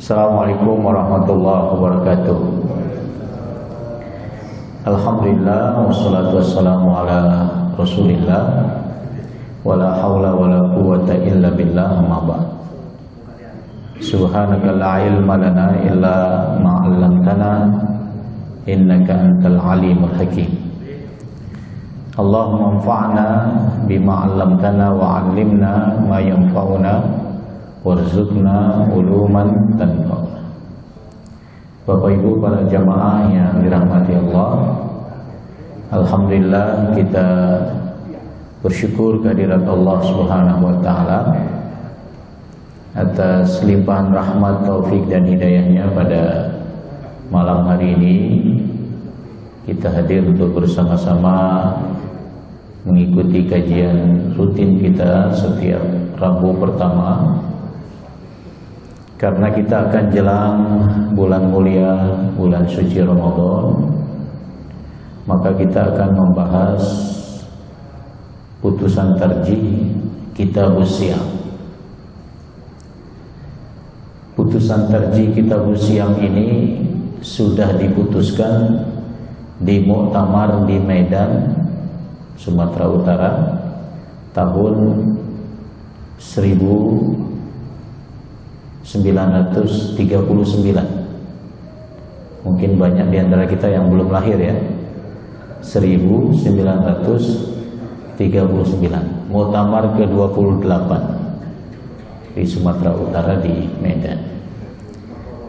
Assalamualaikum warahmatullahi wabarakatuh. Alhamdulillah wassalatu wassalamu ala Rasulillah wala haula wala quwwata illa billah, amma ba'd. Subhanaka la ilma lana illa ma 'allamtana innaka antal alimul hakim. Allahumma anfa'na bima 'allamtana wa 'allimna ma yanfa'una warzuqna uluman tanfa'una. Bapak Ibu para jamaah yang dirahmati Allah, alhamdulillah kita bersyukur kehadirat Allah Subhanahu wa taala atas limpahan rahmat, taufik dan hidayahnya pada malam hari ini. Kita hadir untuk bersama-sama mengikuti kajian rutin kita setiap Rabu pertama, karena kita akan jelang bulan mulia, bulan suci Ramadan. Maka kita akan membahas putusan tarjih Kitabus Siyam. Putusan tarjih Kitabus Siyam ini sudah diputuskan di Muktamar di Medan, Sumatera Utara tahun 1939. Mungkin banyak di antara kita yang belum lahir ya. 1939, Muktamar ke-28 di Sumatera Utara di Medan.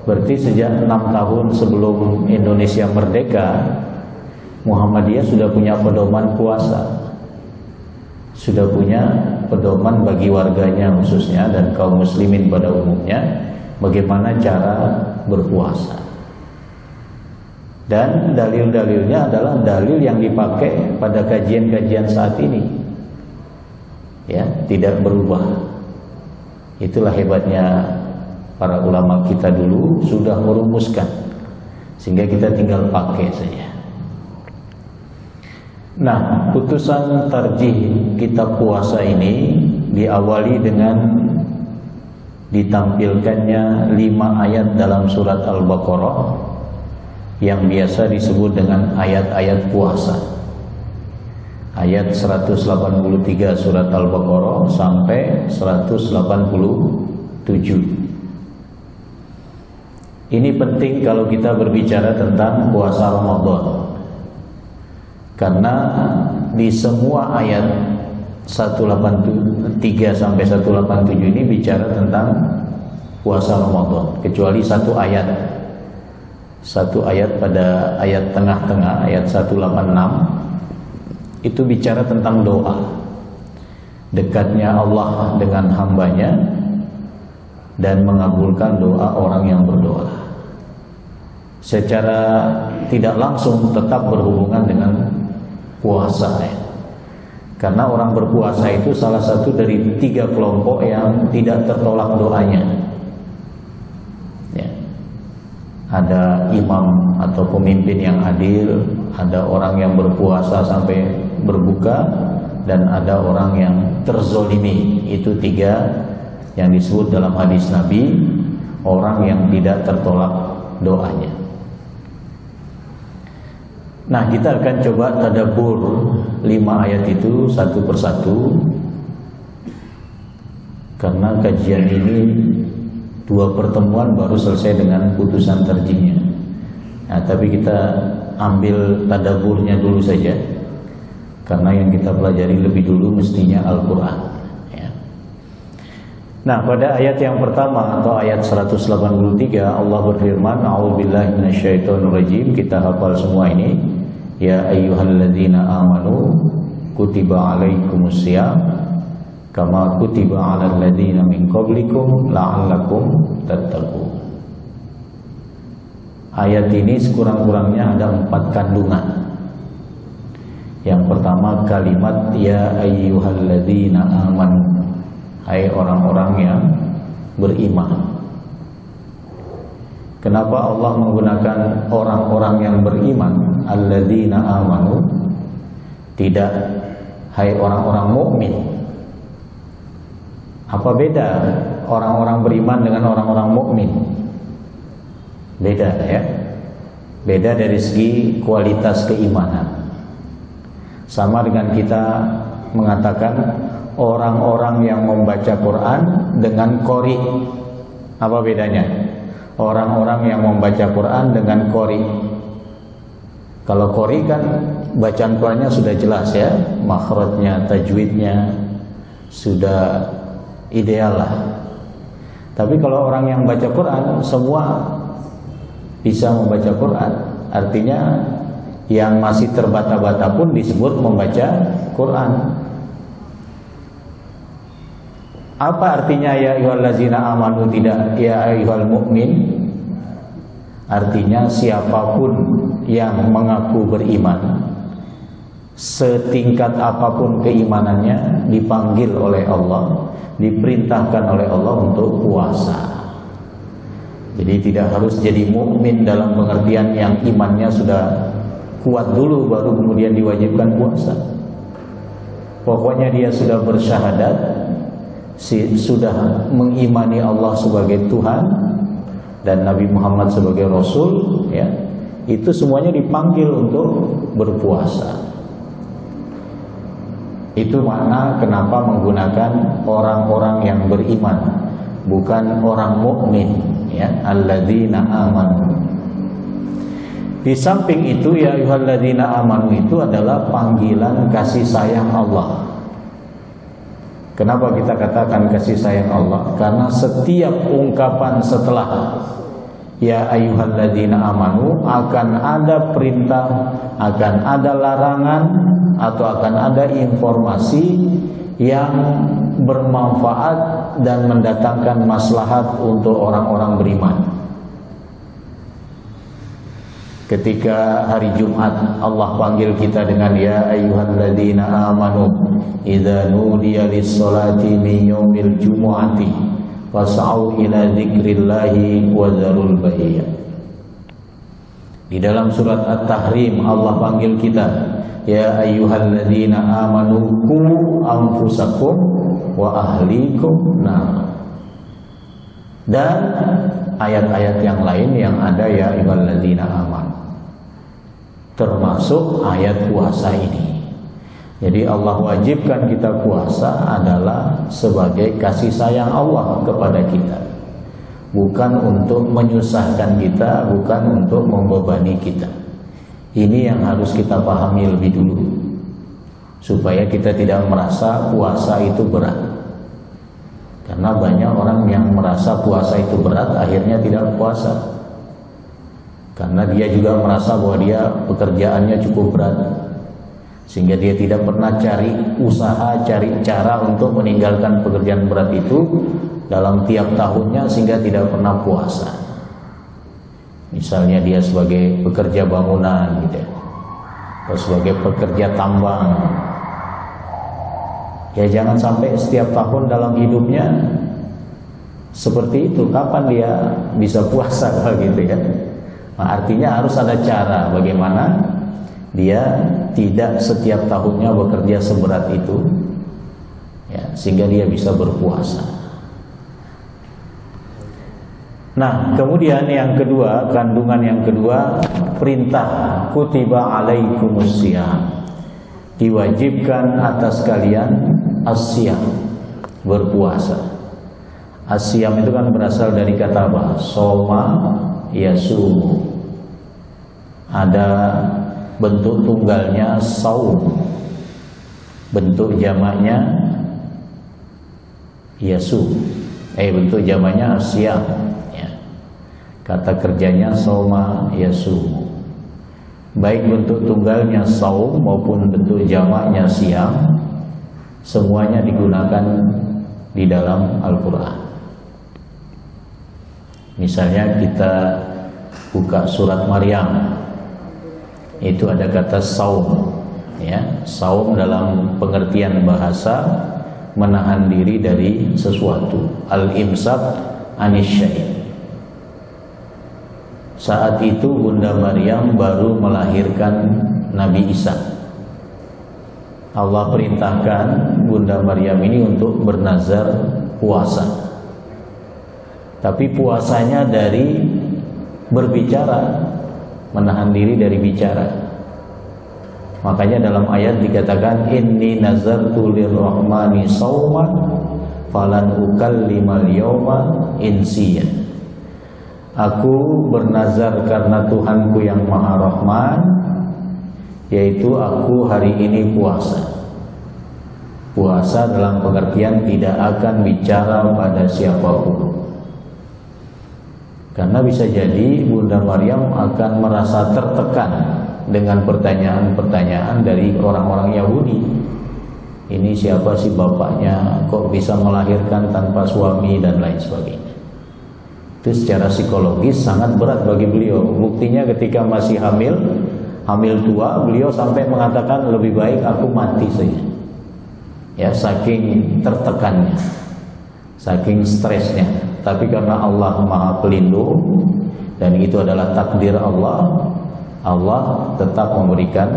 Berarti sejak 6 tahun sebelum Indonesia merdeka, Muhammadiyah sudah punya pedoman puasa, sudah punya pedoman bagi warganya khususnya dan kaum muslimin pada umumnya bagaimana cara berpuasa. Dan dalil-dalilnya adalah dalil yang dipakai pada kajian-kajian saat ini, ya, tidak berubah. Itulah hebatnya para ulama kita dulu, sudah merumuskan sehingga kita tinggal pakai saja. Nah, putusan tarjih kitab puasa ini diawali dengan ditampilkannya 5 ayat dalam surat Al-Baqarah yang biasa disebut dengan ayat-ayat puasa. Ayat 183 surat Al-Baqarah sampai 187. Ini penting kalau kita berbicara tentang puasa Ramadan, karena di semua ayat 183 sampai 187 ini bicara tentang puasa Ramadan, kecuali satu ayat pada ayat tengah-tengah, ayat 186 itu bicara tentang doa, dekatnya Allah dengan hambanya dan mengabulkan doa orang yang berdoa. Secara tidak langsung tetap berhubungan dengan puasa ya. Karena orang berpuasa itu salah satu dari 3 kelompok yang tidak tertolak doanya ya. Ada imam atau pemimpin yang adil, ada orang yang berpuasa sampai berbuka, dan ada orang yang terzolimi. Itu 3 yang disebut dalam hadis Nabi, orang yang tidak tertolak doanya. Nah, kita akan coba tadabbur 5 ayat itu satu persatu, karena kajian ini 2 pertemuan baru selesai dengan putusan tarjihnya. Nah, tapi kita ambil tadabburnya dulu saja, karena yang kita pelajari lebih dulu mestinya Al-Quran ya. Nah, pada ayat yang pertama atau ayat 183 Allah berfirman, a'udzubillahi minasyaitonirrajim. Kita hafal semua ini. Ya ayyuhalladzina amanu kutiba alaikumusiyam kama kutiba alal ladzina min qablikum la'allakum tattaqun. Ayat ini sekurang-kurangnya ada 4 kandungan. Yang pertama kalimat ya ayyuhalladzina amanu, hai orang-orang yang beriman. Kenapa Allah menggunakan orang-orang yang beriman, alladzina amanu, tidak hai orang-orang mukmin? Apa beda orang-orang beriman dengan orang-orang mukmin? Beda ya. Beda dari segi kualitas keimanan. Sama dengan kita mengatakan orang-orang yang membaca Quran dengan qori. Apa bedanya? Orang-orang yang membaca Quran dengan qori. Kalau qori kan bacaan Qurannya sudah jelas ya, makhrajnya, tajwidnya sudah ideal lah. Tapi kalau orang yang baca Quran semua bisa membaca Quran, artinya yang masih terbata-bata pun disebut membaca Quran. Apa artinya ya ayyuhallazina amanu, tidak ya ayyuhal mu'min? Artinya siapapun yang mengaku beriman, setingkat apapun keimanannya, dipanggil oleh Allah, diperintahkan oleh Allah untuk puasa. Jadi tidak harus jadi mukmin dalam pengertian yang imannya sudah kuat dulu baru kemudian diwajibkan puasa. Pokoknya dia sudah bersyahadat, sudah mengimani Allah sebagai Tuhan dan Nabi Muhammad sebagai Rasul, ya, itu semuanya dipanggil untuk berpuasa. Itu makna kenapa menggunakan orang-orang yang beriman, bukan orang mukmin, ya, alladzina amanu. Di samping itu ya ayyuhalladzina amanu itu adalah panggilan kasih sayang Allah. Kenapa kita katakan kasih sayang Allah? Karena setiap ungkapan setelah ya ayyuhalladzina amanu akan ada perintah, akan ada larangan, atau akan ada informasi yang bermanfaat dan mendatangkan maslahat untuk orang-orang beriman. Ketika hari Jumat Allah panggil kita dengan ya ayyuhalladzina amanu idza nudiya lis-salati min yaumil jumu'ati fas'au ila dzikrillahi wa dzarul bai'a. Di dalam surat At-Tahrim Allah panggil kita ya ayyuhalladzina amanu qu anfusakum wa ahlikum nar. Dan ayat-ayat yang lain yang ada ya ayyuhalladzina amanu, termasuk ayat puasa ini. Jadi Allah wajibkan kita puasa adalah sebagai kasih sayang Allah kepada kita, bukan untuk menyusahkan kita, bukan untuk membebani kita. Ini yang harus kita pahami lebih dulu, supaya kita tidak merasa puasa itu berat. Karena banyak orang yang merasa puasa itu berat, akhirnya tidak puasa. Karena dia juga merasa bahwa dia pekerjaannya cukup berat, sehingga dia tidak pernah cari usaha, cari cara untuk meninggalkan pekerjaan berat itu dalam tiap tahunnya, sehingga tidak pernah puasa. Misalnya dia sebagai pekerja bangunan gitu ya, atau sebagai pekerja tambang, ya jangan sampai setiap tahun dalam hidupnya seperti itu. Kapan dia bisa puasa gitu ya? Nah, artinya harus ada cara bagaimana dia tidak setiap tahunnya bekerja seberat itu, ya, sehingga dia bisa berpuasa. Nah, kemudian yang kedua, kandungan yang kedua, perintah kutiba alaikumusiyam, diwajibkan atas kalian asyam, berpuasa. Asyam itu kan berasal dari kata apa? Soma yasumu. Ada bentuk tunggalnya saum, bentuk jamaknya yasum, bentuk jamaknya asyam. Kata kerjanya soma yasumu. Baik bentuk tunggalnya saum maupun bentuk jamaknya siam, semuanya digunakan di dalam Al-Quran. Misalnya kita buka surat Maryam, itu ada kata saum, ya. Saum dalam pengertian bahasa menahan diri dari sesuatu, al-imsak anisyai. Saat itu Bunda Maryam baru melahirkan Nabi Isa. Allah perintahkan Bunda Maryam ini untuk bernazar puasa. Tapi puasanya dari berbicara, menahan diri dari bicara. Makanya dalam ayat dikatakan inni nazartu lirrahmani shauman falan ukallimal yawma insiya. Aku bernazar karena Tuhanku yang Maha Rahman, yaitu aku hari ini puasa. Puasa dalam pengertian tidak akan bicara pada siapapun. Karena bisa jadi Bunda Maryam akan merasa tertekan dengan pertanyaan-pertanyaan dari orang-orang Yahudi. Ini siapa sih bapaknya, kok bisa melahirkan tanpa suami dan lain sebagainya. Itu secara psikologis sangat berat bagi beliau. Buktinya ketika masih hamil tua, beliau sampai mengatakan lebih baik aku mati saja. Ya, saking tertekannya, saking stresnya. Tapi karena Allah Maha Pelindung dan itu adalah takdir Allah, Allah tetap memberikan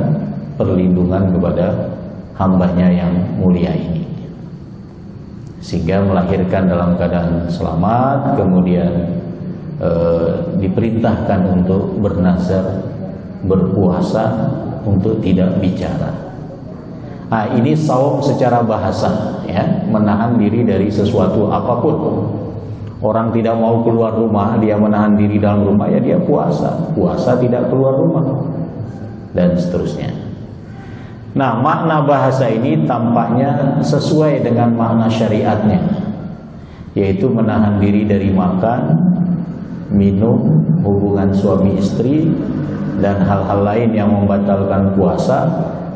perlindungan kepada hambanya yang mulia ini, sehingga melahirkan dalam keadaan selamat. Kemudian diperintahkan untuk bernazar, berpuasa, untuk tidak bicara. Nah, ini saum secara bahasa, ya, menahan diri dari sesuatu apapun. Orang tidak mau keluar rumah, dia menahan diri dalam rumah, ya dia puasa. Puasa tidak keluar rumah, dan seterusnya. Nah, makna bahasa ini tampaknya sesuai dengan makna syariatnya, yaitu menahan diri dari makan, minum, hubungan suami istri, dan hal-hal lain yang membatalkan puasa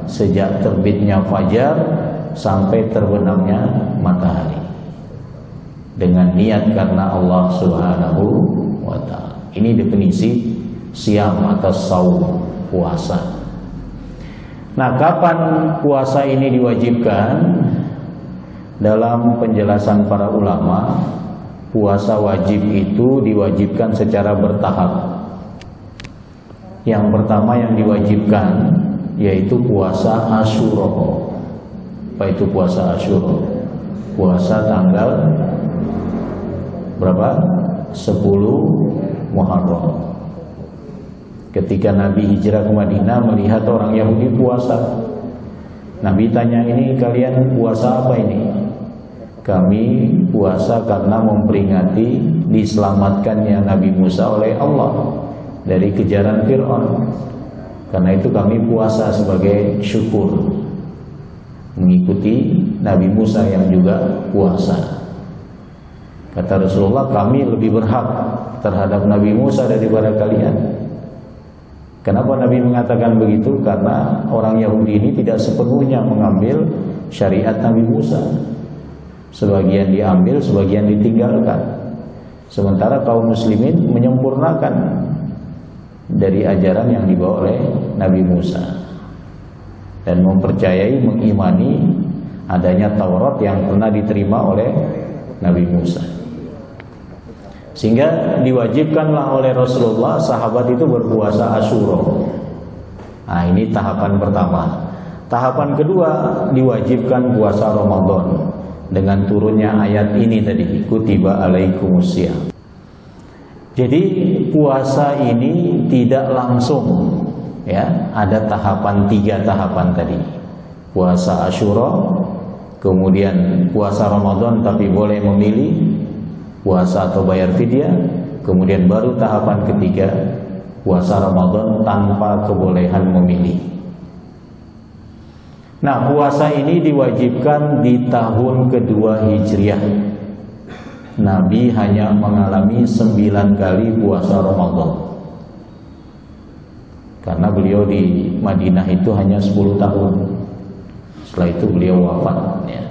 sejak terbitnya fajar sampai terbenamnya matahari, dengan niat karena Allah Subhanahu wa ta'ala. Ini definisi siam atau saum, puasa. Nah, kapan puasa ini diwajibkan? Dalam penjelasan para ulama, puasa wajib itu diwajibkan secara bertahap. Yang pertama yang diwajibkan yaitu puasa Asyura. Apa itu puasa Asyura? Puasa tanggal berapa? 10 Muharram. Ketika Nabi hijrah ke Madinah melihat orang Yahudi puasa, Nabi tanya, ini kalian puasa apa ini? Kami puasa karena memperingati diselamatkannya Nabi Musa oleh Allah dari kejaran Fir'aun. Karena itu kami puasa sebagai syukur, mengikuti Nabi Musa yang juga puasa. Kata Rasulullah, kami lebih berhak terhadap Nabi Musa daripada kalian. Kenapa Nabi mengatakan begitu? Karena orang Yahudi ini tidak sepenuhnya mengambil syariat Nabi Musa. Sebagian diambil, sebagian ditinggalkan. Sementara kaum muslimin menyempurnakan dari ajaran yang dibawa oleh Nabi Musa dan mempercayai, mengimani adanya Taurat yang pernah diterima oleh Nabi Musa. Sehingga diwajibkanlah oleh Rasulullah sahabat itu berpuasa Asyura. Nah, ini tahapan pertama. Tahapan kedua, diwajibkan puasa Ramadan dengan turunnya ayat ini tadi, kutiba alaikumusiyam. Jadi puasa ini tidak langsung, ya, ada tahapan, 3 tahapan tadi. Puasa Asyura, kemudian puasa Ramadan tapi boleh memilih puasa atau bayar fidyah, kemudian baru tahapan ketiga, puasa Ramadan tanpa kebolehan memilih. Nah, puasa ini diwajibkan di tahun kedua Hijriah. Nabi hanya mengalami 9 kali puasa Ramadan, karena beliau di Madinah itu hanya 10 tahun. Setelah itu beliau wafat, ya.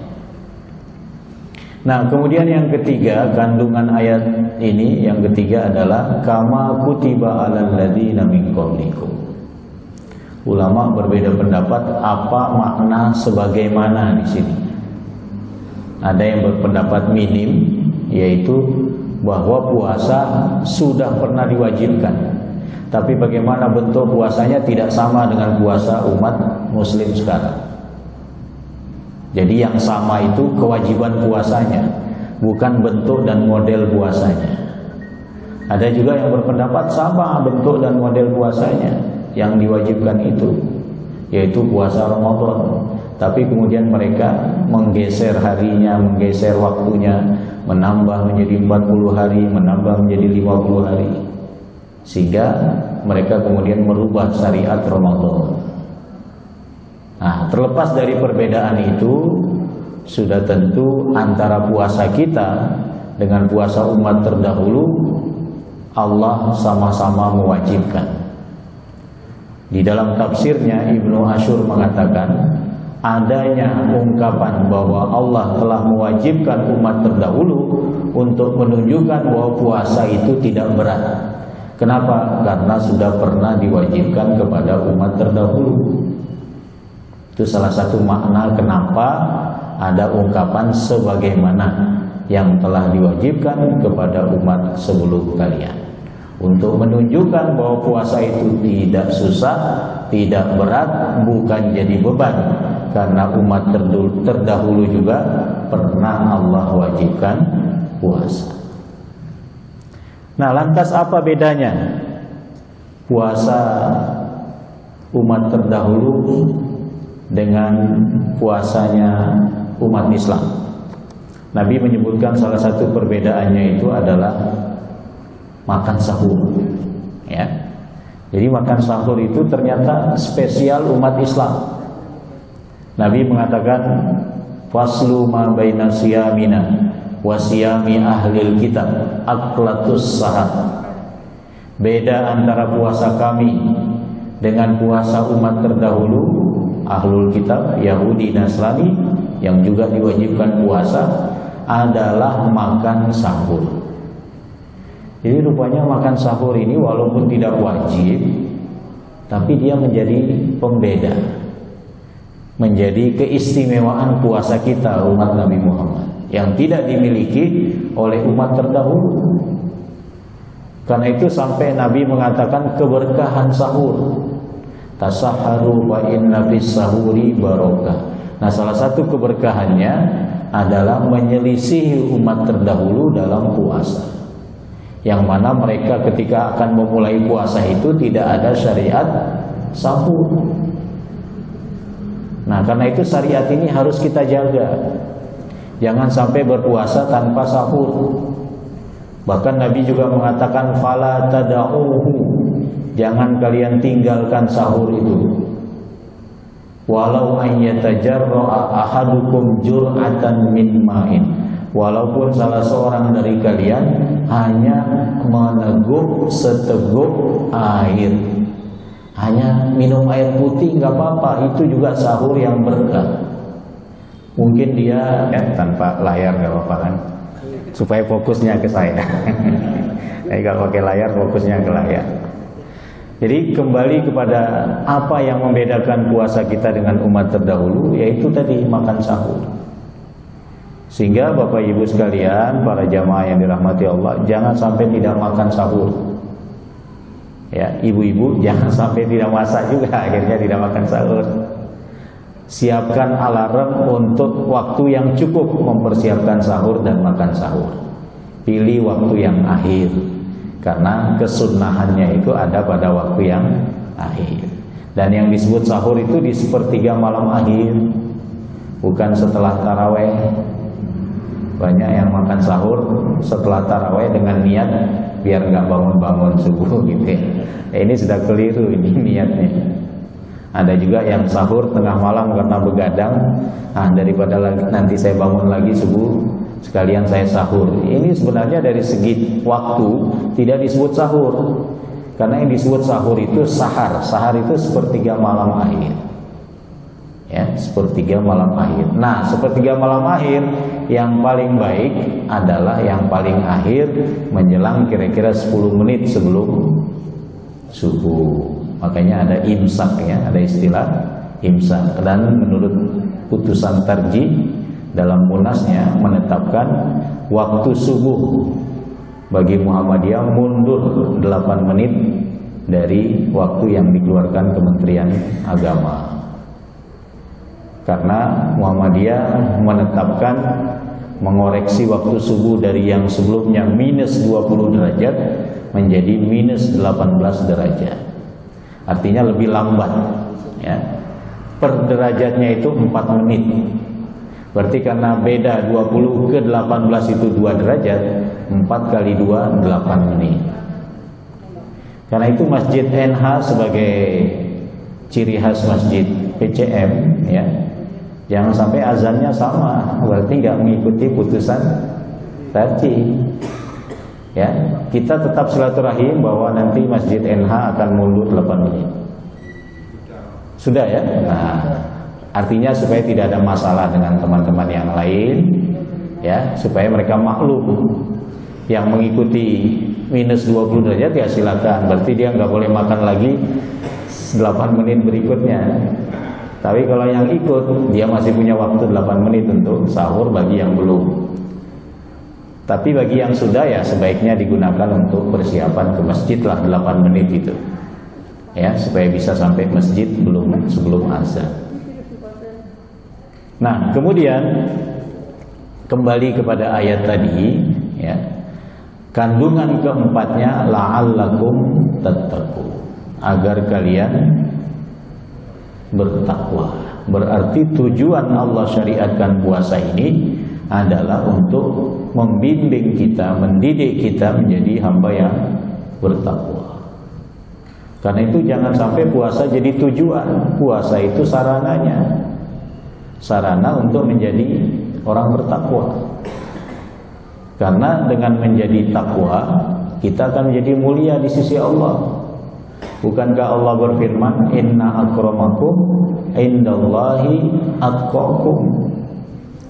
Nah, kemudian yang ketiga, kandungan ayat ini yang ketiga adalah kama kutiba alal ladzina min qablikum. Ulama berbeda pendapat apa makna sebagaimana di sini. Ada yang berpendapat minim, yaitu bahwa puasa sudah pernah diwajibkan, tapi bagaimana bentuk puasanya tidak sama dengan puasa umat muslim sekarang. Jadi yang sama itu kewajiban puasanya, bukan bentuk dan model puasanya. Ada juga yang berpendapat sama bentuk dan model puasanya yang diwajibkan itu, yaitu puasa Ramadan. Tapi kemudian mereka menggeser harinya, menggeser waktunya, menambah menjadi 40 hari, menambah menjadi 50 hari. Sehingga mereka kemudian merubah syariat Ramadan. Nah, terlepas dari perbedaan itu, sudah tentu antara puasa kita dengan puasa umat terdahulu, Allah sama-sama mewajibkan. Di dalam tafsirnya Ibnu Asyur mengatakan, adanya ungkapan bahwa Allah telah mewajibkan umat terdahulu untuk menunjukkan bahwa puasa itu tidak berat. Kenapa? Karena sudah pernah diwajibkan kepada umat terdahulu. Itu salah satu makna kenapa ada ungkapan sebagaimana yang telah diwajibkan kepada umat sebelum kalian, untuk menunjukkan bahwa puasa itu tidak susah, tidak berat, bukan jadi beban, karena umat terdahulu juga pernah Allah wajibkan puasa. Nah, lantas apa bedanya puasa umat terdahulu dengan puasanya umat Islam? Nabi menyebutkan salah satu perbedaannya itu adalah makan sahur. Ya. Jadi makan sahur itu ternyata spesial umat Islam. Nabi mengatakan, faslu ma baina siyamina wa siyami ahlil kitab aklatus sahar. Beda antara puasa kami dengan puasa umat terdahulu, ahlul kitab, Yahudi, Nasrani, yang juga diwajibkan puasa, adalah makan sahur. Jadi rupanya makan sahur ini walaupun tidak wajib, tapi dia menjadi pembeda, menjadi keistimewaan puasa kita umat Nabi Muhammad yang tidak dimiliki oleh umat terdahulu. Karena itu sampai Nabi mengatakan keberkahan sahur, tasahharu wa inna fis sahuri barokah. Nah, salah satu keberkahannya adalah menyelisihi umat terdahulu dalam puasa, yang mana mereka ketika akan memulai puasa itu tidak ada syariat sahur. Nah, karena itu syariat ini harus kita jaga. Jangan sampai berpuasa tanpa sahur. Bahkan Nabi juga mengatakan fala tada'uhu, jangan kalian tinggalkan sahur itu. Walau ayyatajarra'a ahadukum jur'atan min ma'in, walaupun salah seorang dari kalian hanya meneguk seteguk air, hanya minum air putih nggak apa-apa, itu juga sahur yang berkah. Mungkin dia tanpa layar nggak apa-apa kan, supaya fokusnya ke saya. Kalau pakai layar fokusnya ke layar. Jadi kembali kepada apa yang membedakan puasa kita dengan umat terdahulu, yaitu tadi makan sahur. Sehingga Bapak Ibu sekalian, para jamaah yang dirahmati Allah, jangan sampai tidak makan sahur. Ya, ibu-ibu jangan sampai tidak masak juga, akhirnya tidak makan sahur. Siapkan alarm untuk waktu yang cukup mempersiapkan sahur dan makan sahur. Pilih waktu yang akhir, karena kesunahannya itu ada pada waktu yang akhir. Dan yang disebut sahur itu di sepertiga malam akhir, bukan setelah taraweh. Banyak yang makan sahur setelah taraweh dengan niat biar nggak bangun-bangun subuh gitu ya. Ini sudah keliru ini niatnya. Ada juga yang sahur tengah malam karena begadang, daripada nanti saya bangun lagi subuh, sekalian saya sahur. Ini sebenarnya dari segi waktu tidak disebut sahur, karena yang disebut sahur itu sahar. Sahar itu sepertiga malam akhir, ya, sepertiga malam akhir. Nah, sepertiga malam akhir yang paling baik adalah yang paling akhir, menjelang kira-kira 10 menit sebelum subuh. Makanya ada imsak, ya, ada istilah imsak. Dan menurut putusan tarjih dalam munasnya menetapkan waktu subuh bagi Muhammadiyah mundur 8 menit dari waktu yang dikeluarkan Kementerian Agama. Karena Muhammadiyah menetapkan mengoreksi waktu subuh dari yang sebelumnya minus 20 derajat menjadi minus 18 derajat. Artinya lebih lambat ya. Per derajatnya itu 4 menit. Berarti karena beda 20 ke 18 itu 2 derajat, 4 kali 2 8 menit. Karena itu Masjid NH sebagai ciri khas masjid PCM ya, jangan sampai azannya sama, berarti nggak mengikuti putusan tadi ya. Kita tetap silaturahim bahwa nanti Masjid NH akan mundur 8 menit. Sudah ya. Nah, artinya supaya tidak ada masalah dengan teman-teman yang lain ya, supaya mereka maklum. Yang mengikuti minus 20 derajat ya silakan, berarti dia nggak boleh makan lagi 8 menit berikutnya. Tapi kalau yang ikut, dia masih punya waktu 8 menit untuk sahur bagi yang belum. Tapi bagi yang sudah ya sebaiknya digunakan untuk persiapan ke masjid lah 8 menit itu ya, supaya bisa sampai masjid sebelum azan. Nah, kemudian kembali kepada ayat tadi ya, kandungan keempatnya la'allakum tattaqun, agar kalian bertakwa. Berarti tujuan Allah syariatkan puasa ini adalah untuk membimbing kita, mendidik kita menjadi hamba yang bertakwa. Karena itu jangan sampai puasa jadi tujuan. Puasa itu sarananya, sarana untuk menjadi orang bertakwa. Karena dengan menjadi takwa, kita akan menjadi mulia di sisi Allah. Bukankah Allah berfirman, inna akramakum indallahi atqakum,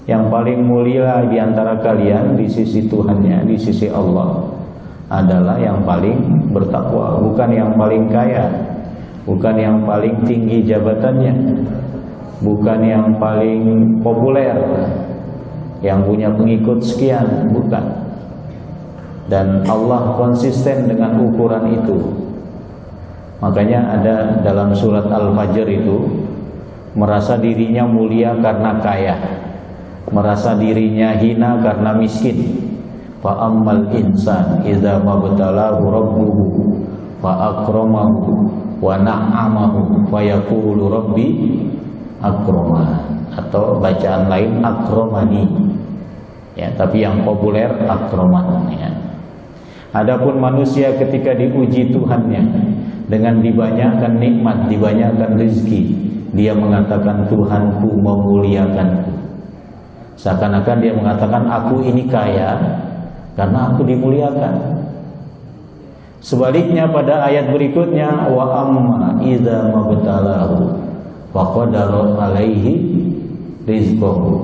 yang paling mulia di antara kalian di sisi Tuhannya, di sisi Allah adalah yang paling bertakwa. Bukan yang paling kaya, bukan yang paling tinggi jabatannya, bukan yang paling populer, yang punya pengikut sekian, bukan. Dan Allah konsisten dengan ukuran itu. Makanya ada dalam surat Al-Fajr itu, merasa dirinya mulia karena kaya, merasa dirinya hina karena miskin. Fa ammal insan idza mabtalahu rabbuhu fa akramahu wa na'amahu fa yaqulu rabbi akraman, atau bacaan lain akramani ya, tapi yang populer akraman ya. Adapun manusia ketika diuji Tuhannya dengan dibanyakkan nikmat, dibanyakkan rezeki, dia mengatakan Tuhanku memuliakanku. Seakan-akan dia mengatakan aku ini kaya karena aku dimuliakan. Sebaliknya pada ayat berikutnya, wa amma idza mabtalahu faqadara alaihi rizqahu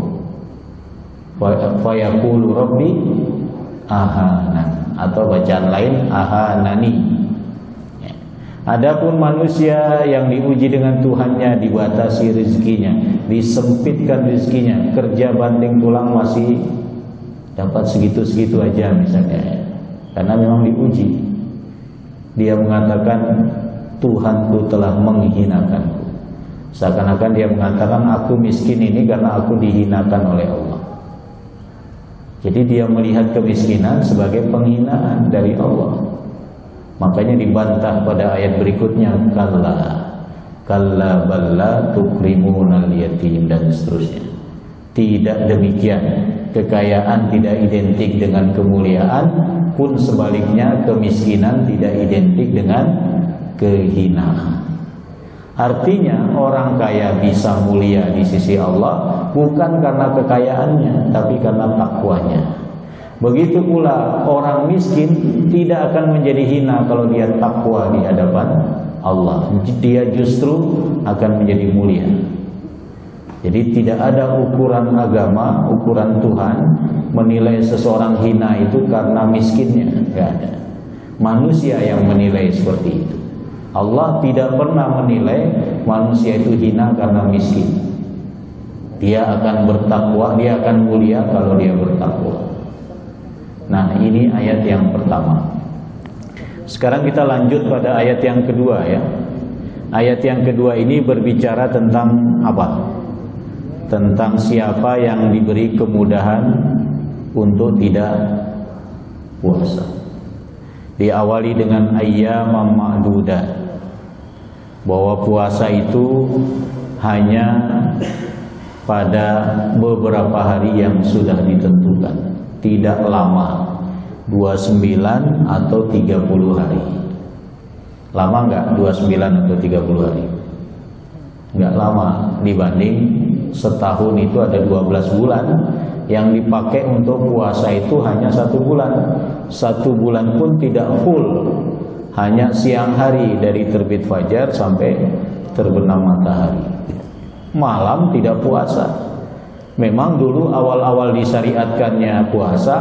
fa yaqulu rabbi ahanan, atau bacaan lain ahanani. Adapun manusia yang diuji dengan Tuhannya, dibatasi rezekinya, disempitkan rezekinya, kerja banting tulang masih dapat segitu-segitu aja misalnya, karena memang diuji. Dia mengatakan Tuhanku telah menghinakanku. Seakan-akan dia mengatakan aku miskin ini karena aku dihinakan oleh Allah. Jadi dia melihat kemiskinan sebagai penghinaan dari Allah. Makanya dibantah pada ayat berikutnya, kalla balla tukrimunal yatim, dan seterusnya. Tidak demikian, kekayaan tidak identik dengan kemuliaan, pun sebaliknya kemiskinan tidak identik dengan kehinaan. Artinya orang kaya bisa mulia di sisi Allah bukan karena kekayaannya, tapi karena takwanya. Begitu pula orang miskin tidak akan menjadi hina kalau dia takwa di hadapan Allah. Dia justru akan menjadi mulia. Jadi tidak ada ukuran agama, ukuran Tuhan menilai seseorang hina itu karena miskinnya, tidak ada. Manusia yang menilai seperti itu. Allah tidak pernah menilai manusia itu hina karena miskin. Dia akan bertakwa, dia akan mulia kalau dia bertakwa. Nah, ini ayat yang pertama. Sekarang kita lanjut pada ayat yang kedua ya. Ayat yang kedua ini berbicara tentang apa? Tentang siapa yang diberi kemudahan untuk tidak puasa. Diawali dengan ayyamam ma'dudah, bahwa puasa itu hanya pada beberapa hari yang sudah ditentukan, tidak lama, 29 atau 30 hari. Lama enggak 29 atau 30 hari? Enggak lama, dibanding setahun itu ada 12 bulan. Yang dipakai untuk puasa itu hanya 1 bulan. 1 bulan pun tidak full, hanya siang hari dari terbit fajar sampai terbenam matahari. Malam tidak puasa. Memang dulu awal-awal disyariatkannya puasa,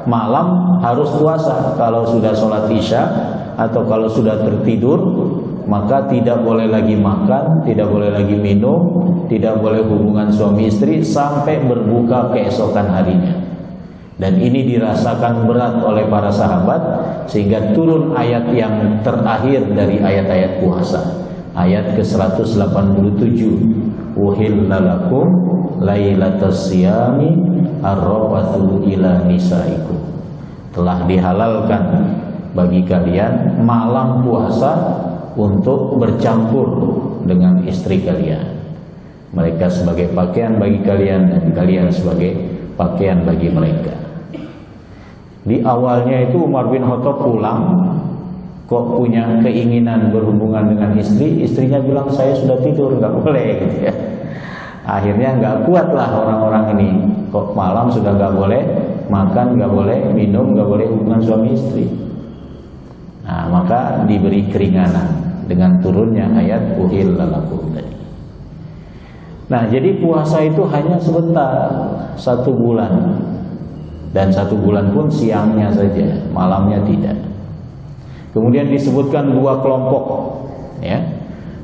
malam harus puasa. Kalau sudah sholat isya atau kalau sudah tertidur, maka tidak boleh lagi makan, tidak boleh lagi minum, tidak boleh hubungan suami istri sampai berbuka keesokan harinya. Dan ini dirasakan berat oleh para sahabat, sehingga turun ayat yang terakhir dari ayat-ayat puasa, ayat ke-187, uhilla lakum lailatas siyami arrafathu ila nisaikum. Telah dihalalkan bagi kalian malam puasa untuk bercampur dengan istri kalian. Mereka sebagai pakaian bagi kalian dan kalian sebagai pakaian bagi mereka. Di awalnya itu Umar bin Khattab pulang, kok punya keinginan berhubungan dengan istri, istrinya bilang saya sudah tidur, nggak boleh gitu ya. Akhirnya nggak kuat lah orang-orang ini, kok malam sudah nggak boleh makan, nggak boleh minum, nggak boleh hubungan suami istri. Nah, maka diberi keringanan dengan turunnya ayat uhilla lakum tadi. Nah, jadi puasa itu hanya sebentar, 1 bulan, dan 1 bulan pun siangnya saja, malamnya tidak. Kemudian disebutkan 2 kelompok, ya.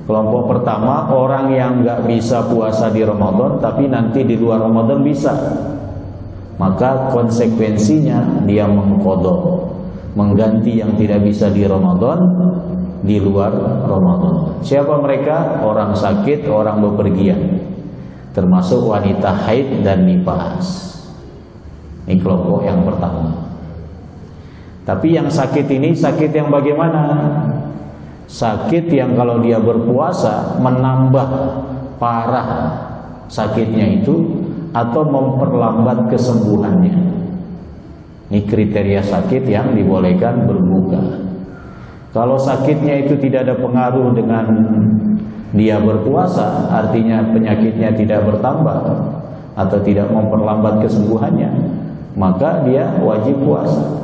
Kelompok pertama, orang yang nggak bisa puasa di Ramadan, tapi nanti di luar Ramadan bisa. Maka konsekuensinya dia mengqadha, mengganti yang tidak bisa di Ramadan di luar Ramadan. Siapa mereka? Orang sakit, orang bepergian, termasuk wanita haid dan nifas. Ini kelompok yang pertama. Tapi yang sakit ini sakit yang bagaimana? Sakit yang kalau dia berpuasa menambah parah sakitnya itu atau memperlambat kesembuhannya. Ini kriteria sakit yang dibolehkan berbuka. Kalau sakitnya itu tidak ada pengaruh dengan dia berpuasa, artinya penyakitnya tidak bertambah atau tidak memperlambat kesembuhannya, maka dia wajib puasa.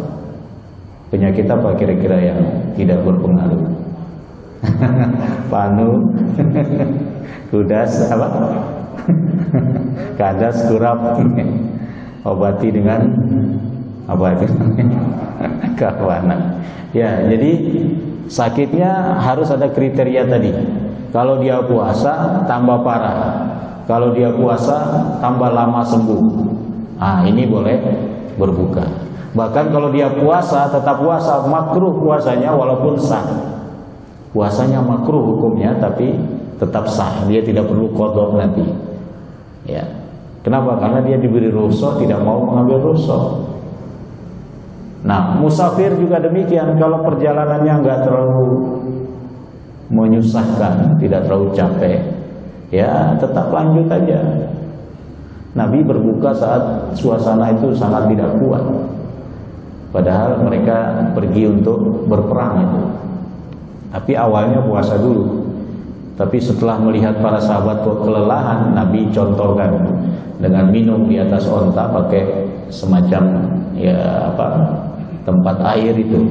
Penyakit apa kira-kira yang tidak berpengaruh? Panu, kudas, apa? Kadas, kurap. Obati dengan apa itu? Kawanan. Ya, jadi sakitnya harus ada kriteria tadi. Kalau dia puasa tambah parah, kalau dia puasa tambah lama sembuh. Ah, ini boleh berbuka. Bahkan kalau dia puasa tetap puasa, makruh puasanya walaupun sah. Puasanya makruh hukumnya, tapi tetap sah. Dia tidak perlu qadha nanti. Ya. Kenapa? Karena dia diberi rukhsah, tidak mau mengambil rukhsah. Nah, musafir juga demikian. Kalau perjalanannya nggak terlalu menyusahkan, tidak terlalu capek, ya tetap lanjut aja. Nabi berbuka saat suasana itu sangat tidak kuat, padahal mereka pergi untuk berperang itu. Tapi awalnya puasa dulu. Tapi setelah melihat para sahabat kok kelelahan, Nabi contohkan dengan minum di atas onta pakai semacam tempat air itu.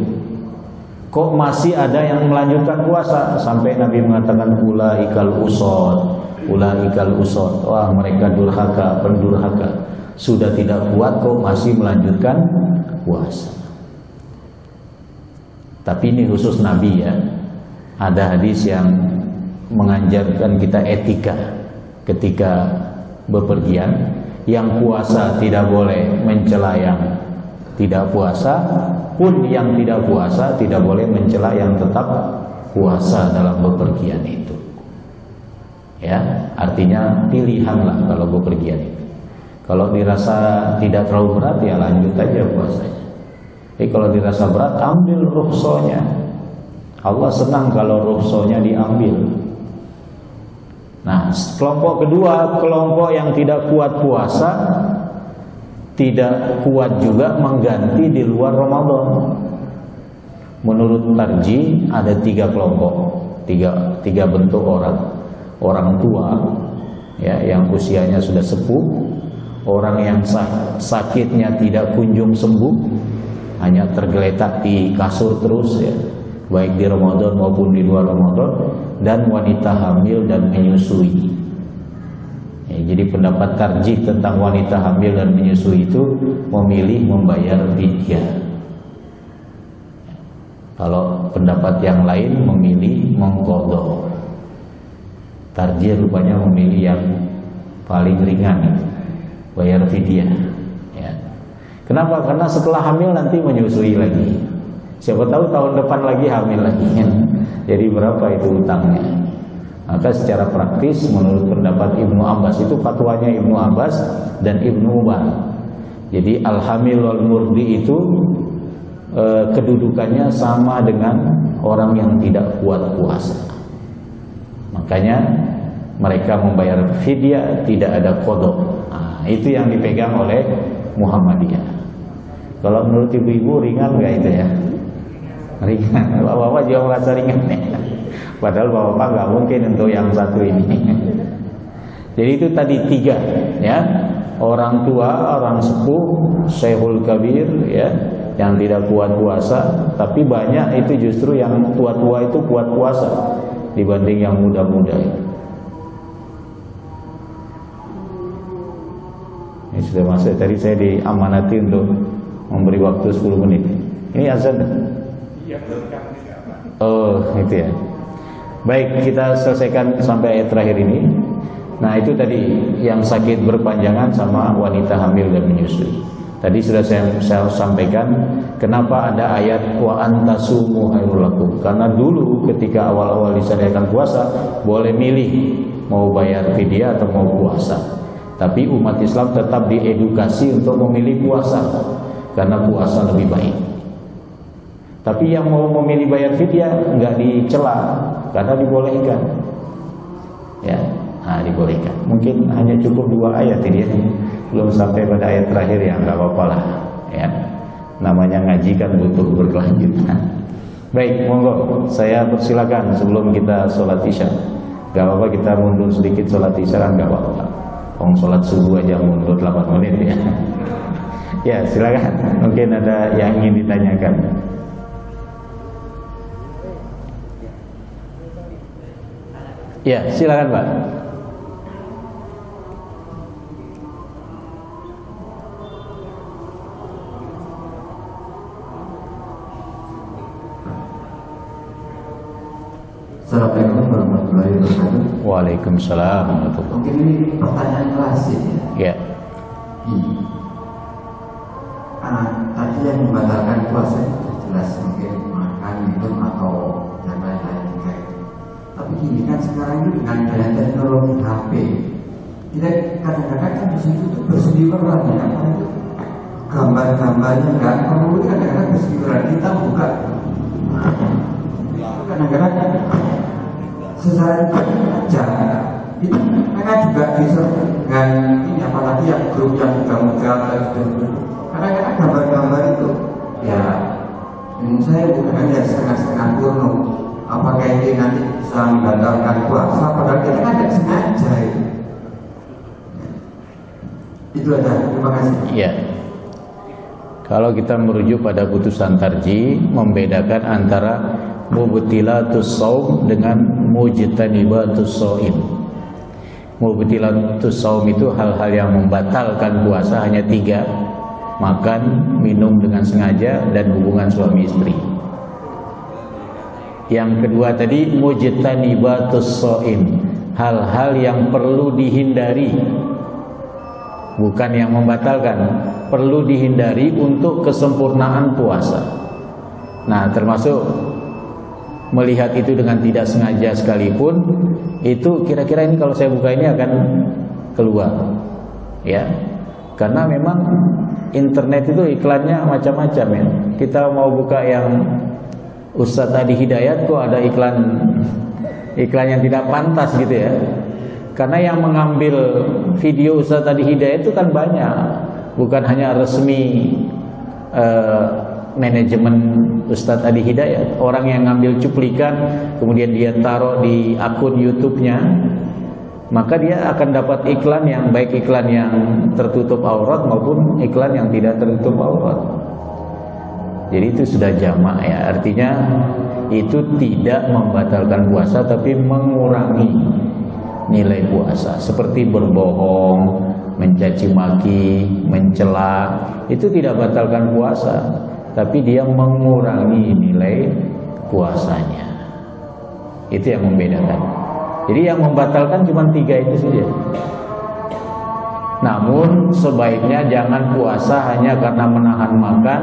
Kok masih ada yang melanjutkan puasa sampai Nabi mengatakan ulaikal usad. Wah, mereka durhaka, pendurhaka. Sudah tidak kuat kok masih melanjutkan puasa. Tapi ini khusus Nabi ya. Ada hadis yang mengajarkan kita etika ketika bepergian. Yang puasa tidak boleh mencela yang tidak puasa, pun yang tidak puasa tidak boleh mencela yang tetap puasa dalam bepergian itu. Ya, artinya pilihanlah kalau bepergian itu. Kalau dirasa tidak terlalu berat ya lanjut aja puasanya. Jadi kalau dirasa berat, ambil rukhsahnya. Allah senang kalau rukhsahnya diambil. Nah, kelompok kedua, kelompok yang tidak kuat puasa, tidak kuat juga mengganti di luar Ramadan. Menurut Tarji ada 3 kelompok, tiga bentuk orang. Orang tua, ya, yang usianya sudah sepuh, orang yang sakitnya tidak kunjung sembuh, hanya tergeletak di kasur terus, ya, baik di Ramadan maupun di luar Ramadan, dan wanita hamil dan menyusui. Ya, jadi pendapat tarjih tentang wanita hamil dan menyusui itu memilih membayar fidyah. Kalau pendapat yang lain memilih mengqadha. Tarjih rupanya memilih yang paling ringan, bayar fidyah. Ya. Kenapa? Karena setelah hamil nanti menyusui lagi. Siapa tahu tahun depan lagi hamil lagi. Jadi berapa itu utangnya? Maka secara praktis menurut pendapat Ibnu Abbas, itu fatwanya Ibnu Abbas dan Ibnu Umar. Jadi al-hamil wal murdi itu kedudukannya sama dengan orang yang tidak kuat puasa. Makanya mereka membayar fidyah, tidak ada qadha. Nah, itu yang dipegang oleh Muhammadiyah. Kalau menurut ibu-ibu ringan nggak itu ya? Ringan. Bapak-bapak juga merasa ringan ya. Padahal bapak-bapak nggak mungkin untuk yang satu ini. Jadi itu tadi 3, ya, orang tua, orang sepuh, syekhul kabir, ya, yang tidak kuat puasa. Tapi banyak itu justru yang tua-tua itu kuat puasa dibanding yang muda-muda. Ini sudah masuk. Tadi saya diamanati untuk memberi waktu 10 menit. Ini azan. Oh, itu ya. Baik, kita selesaikan sampai ayat terakhir ini. Nah, itu tadi yang sakit berpanjangan sama wanita hamil dan menyusui. Tadi sudah saya sampaikan kenapa ada ayat wa antasumu khairul lakum. Karena dulu ketika awal-awal disyariatkan puasa, boleh milih mau bayar fidyah atau mau puasa. Tapi umat Islam tetap diedukasi untuk memilih puasa karena puasa lebih baik. Tapi yang mau memilih bayar fidyah nggak dicela karena dibolehkan. Ya, nah, dibolehkan. Mungkin hanya cukup 2 ayat ini ya. Belum sampai pada ayat terakhir, ya nggak apa-apa lah. Ya, namanya ngaji kan butuh berkelanjutan. Baik, monggo saya persilakan sebelum kita sholat isya. Gak apa-apa kita mundur sedikit sholat isya kan gak apa-apa. Sholat subuh aja mundur 8 menit ya. Ya silakan. Mungkin ada yang ingin ditanyakan. Ya, silakan Pak. Assalamualaikum warahmatullahi wabarakatuh. Waalaikumsalam warahmatullahi wabarakatuh. Mungkin ini pertanyaan klasik ya. Ya. Tadi yang membatalkan puasa itu jelas mungkin makan, minum atau yang lain-lain kayak itu. Tapi gini kan sekarang ini dengan adanya teknologi HP, kita kadang-kadang kan di situ tuh berseliweran ya, gambar-gambarnya nggak perlu, kadang-kadang berseliweran kita buka. Kadang-kadang secara aja itu mereka juga bisa dengan ini, apalagi yang grup yang muda-muda kadang-kadang gambar-gambar itu ya menurut saya bukan ya setengah-setengah porno. Apakah ini nanti bisa membatalkan puasa padahal kita kan tidak sengaja itu aja. Terima kasih. Ya. Kalau kita merujuk pada putusan tarjih, membedakan antara mubtilatus shaum dengan mujtanibatus shaim. Mubtilatus shaum itu hal-hal yang membatalkan puasa hanya 3: makan, minum dengan sengaja, dan hubungan suami istri. Yang kedua tadi mujtanibatus shaim, hal-hal yang perlu dihindari, bukan yang membatalkan, perlu dihindari untuk kesempurnaan puasa. Nah, termasuk melihat itu dengan tidak sengaja sekalipun, itu kira-kira ini kalau saya buka ini akan keluar, ya, karena memang internet itu iklannya macam-macam ya. Kita mau buka yang Ustadz Adi Hidayat kok ada iklan yang tidak pantas gitu ya. Karena yang mengambil video Ustadz Adi Hidayat itu kan banyak, bukan hanya resmi manajemen Ustadz Adi Hidayat. Orang yang ngambil cuplikan kemudian dia taruh di akun YouTube-nya, maka dia akan dapat iklan yang baik iklan yang tertutup aurat maupun iklan yang tidak tertutup aurat. Jadi itu sudah jamak ya, artinya itu tidak membatalkan puasa tapi mengurangi nilai puasa. Seperti berbohong, mencaci maki, mencela, itu tidak batalkan puasa, tapi dia mengurangi nilai puasanya. Itu yang membedakan. Jadi yang membatalkan cuma 3 itu saja. Namun sebaiknya jangan puasa hanya karena menahan makan,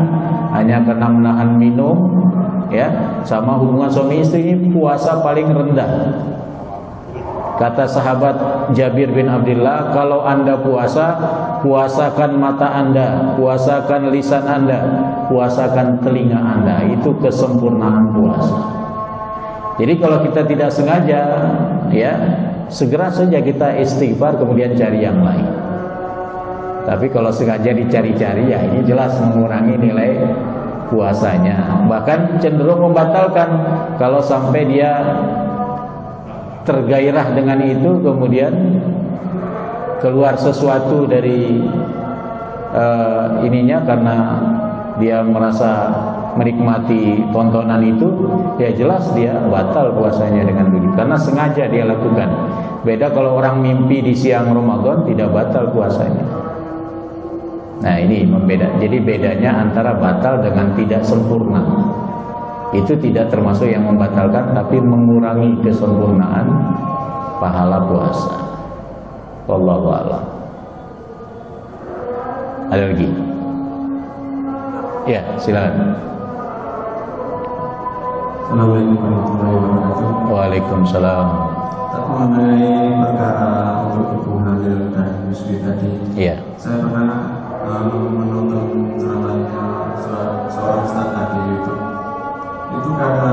hanya karena menahan minum, ya. Sama hubungan suami istri ini puasa paling rendah. Kata sahabat Jabir bin Abdullah, kalau Anda puasa, puasakan mata Anda, puasakan lisan Anda, puasakan telinga Anda. Itu kesempurnaan puasa. Jadi kalau kita tidak sengaja, ya, segera saja kita istighfar kemudian cari yang lain. Tapi kalau sengaja dicari-cari, ya ini jelas mengurangi nilai puasanya. Bahkan cenderung membatalkan kalau sampai dia tergairah dengan itu kemudian keluar sesuatu dari ininya karena dia merasa menikmati tontonan itu, ya jelas dia batal puasanya dengan begitu karena sengaja dia lakukan. Beda kalau orang mimpi di siang Ramadan, tidak batal puasanya. Nah ini membeda. Jadi bedanya antara batal dengan tidak sempurna. Itu tidak termasuk yang membatalkan, tapi mengurangi kesempurnaan pahala puasa. Wallahu a'lam. Ada lagi? Ya, silakan. Assalamualaikum warahmatullahi wabarakatuh. Waalaikumsalam. Mengenai perkara untuk ibu hamil dan menyusui tadi, Iya. saya pernah menonton ceramahnya seorang ustaz tadi YouTube. Itu karena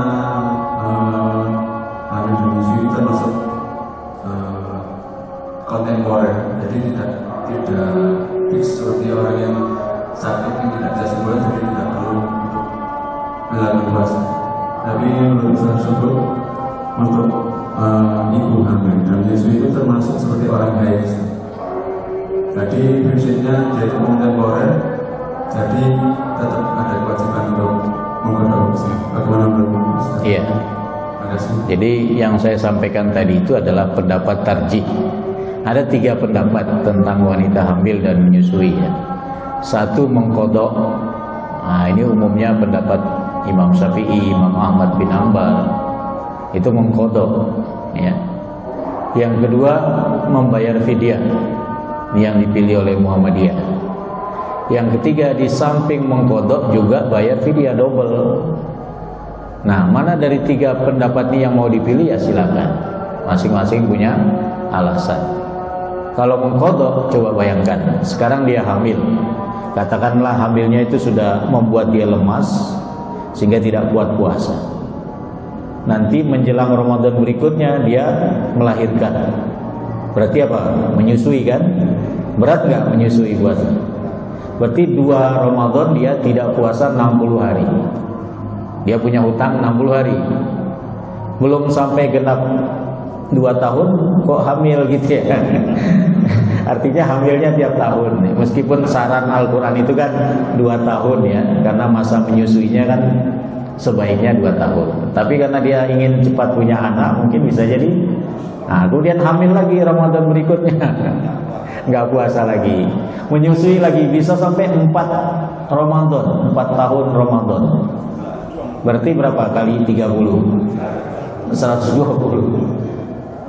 hamil dan menyusui termasuk kontemporer, jadi tidak fix seperti orang yang sakit yang tidak bisa sembuh, jadi tidak perlu melakukan puasa. Tapi menurut saya tersebut untuk ibu hamil dan menyusui itu termasuk seperti orang haid. Jadi prinsipnya jadi kontemporer, jadi tetap ada kewajiban untuk mengkonsumsi. Bagaimana menurut Ustaz? Iya. Jadi yang saya sampaikan tadi itu adalah pendapat tarjih. Ada 3 pendapat tentang wanita hamil dan menyusui ya. 1 mengqadha. Nah, ini umumnya pendapat Imam Syafi'i, Imam Ahmad bin Hanbal. Itu mengqadha ya. Yang kedua membayar fidyah, yang dipilih oleh Muhammadiyah. Yang ketiga di samping mengqadha juga bayar fidyah double. Nah, mana dari 3 pendapat ini yang mau dipilih ya silakan. Masing-masing punya alasan. Kalau mengqadha, coba bayangkan, sekarang dia hamil. Katakanlah hamilnya itu sudah membuat dia lemas sehingga tidak kuat puasa. Nanti menjelang Ramadan berikutnya dia melahirkan. Berarti apa? Menyusui kan? Berat nggak menyusui puasa? Berarti 2 Ramadan dia tidak puasa 60 hari. Dia punya hutang 60 hari. Belum sampai genap 2 tahun kok hamil gitu ya. Artinya hamilnya tiap tahun. Meskipun saran Al-Quran itu kan 2 tahun ya, karena masa menyusuinya kan sebaiknya 2 tahun. Tapi karena dia ingin cepat punya anak, mungkin bisa jadi kemudian hamil lagi Ramadan berikutnya. Nggak puasa lagi, menyusui lagi, bisa sampai 4 Ramadan, 4 tahun Ramadan. Berarti berapa kali 30? 120.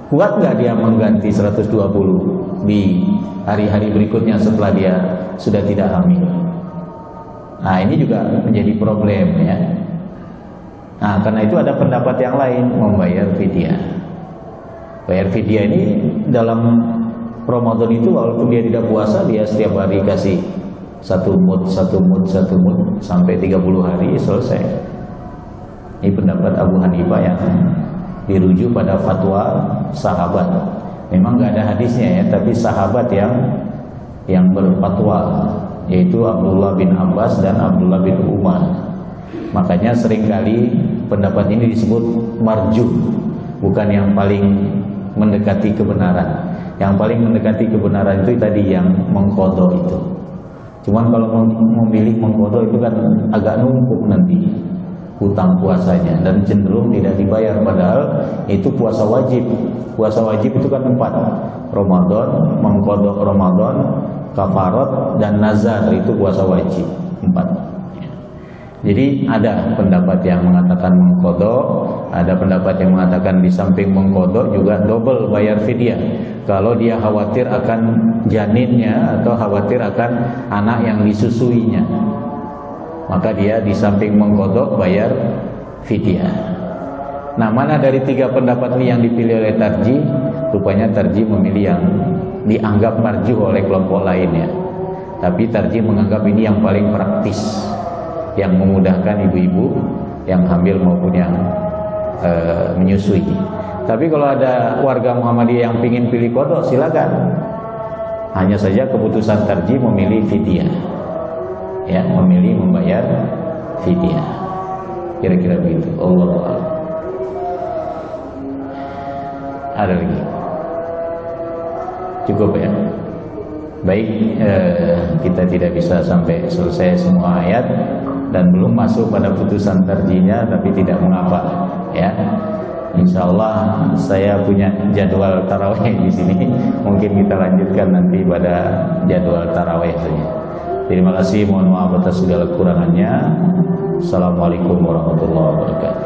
Kuat nggak dia mengganti 120 di hari-hari berikutnya setelah dia sudah tidak hamil? Nah ini juga menjadi problem ya. Nah karena itu ada pendapat yang lain, membayar fidyah. Bayar fidyah ini dalam Ramadan itu walaupun dia tidak puasa, dia setiap hari kasih satu mud sampai 30 hari selesai. Ini pendapat Abu Hanifah yang dirujuk pada fatwa sahabat. Memang nggak ada hadisnya ya, tapi sahabat yang berfatwa, yaitu Abdullah bin Abbas dan Abdullah bin Umar. Makanya seringkali pendapat ini disebut marjuh, bukan yang paling mendekati kebenaran. Yang paling mendekati kebenaran itu tadi yang mengqadha itu. Cuman kalau memilih mengqadha itu kan agak numpuk nanti hutang puasanya dan cenderung tidak dibayar, padahal itu puasa wajib. Puasa wajib itu kan 4: Ramadan, mengqadha Ramadan, kafarat, dan nazar, itu puasa wajib 4. Jadi ada pendapat yang mengatakan mengqadha, ada pendapat yang mengatakan di samping mengqadha juga double bayar fidyah. Kalau dia khawatir akan janinnya atau khawatir akan anak yang disusuinya, maka dia di samping mengqadha bayar fidyah. Nah, mana dari 3 pendapat ini yang dipilih oleh Tarjih? Rupanya Tarjih memilih yang dianggap marjuh oleh kelompok lainnya. Tapi Tarjih menganggap ini yang paling praktis, yang memudahkan ibu-ibu yang hamil maupun yang menyusui. Tapi kalau ada warga Muhammadiyah yang ingin pilih qadha, silakan. Hanya saja keputusan Tarjih memilih fidyah, ya, memilih membayar fidyah. Kira-kira begitu. Allahu a'lam. Ada lagi? Cukup ya? Baik, kita tidak bisa sampai selesai semua ayat dan belum masuk pada putusan tarjihnya, tapi tidak mengapa ya. Insyaallah saya punya jadwal tarawih di sini. Mungkin kita lanjutkan nanti pada jadwal tarawih saja. Terima kasih, mohon maaf atas segala kekurangannya. Assalamualaikum warahmatullahi wabarakatuh.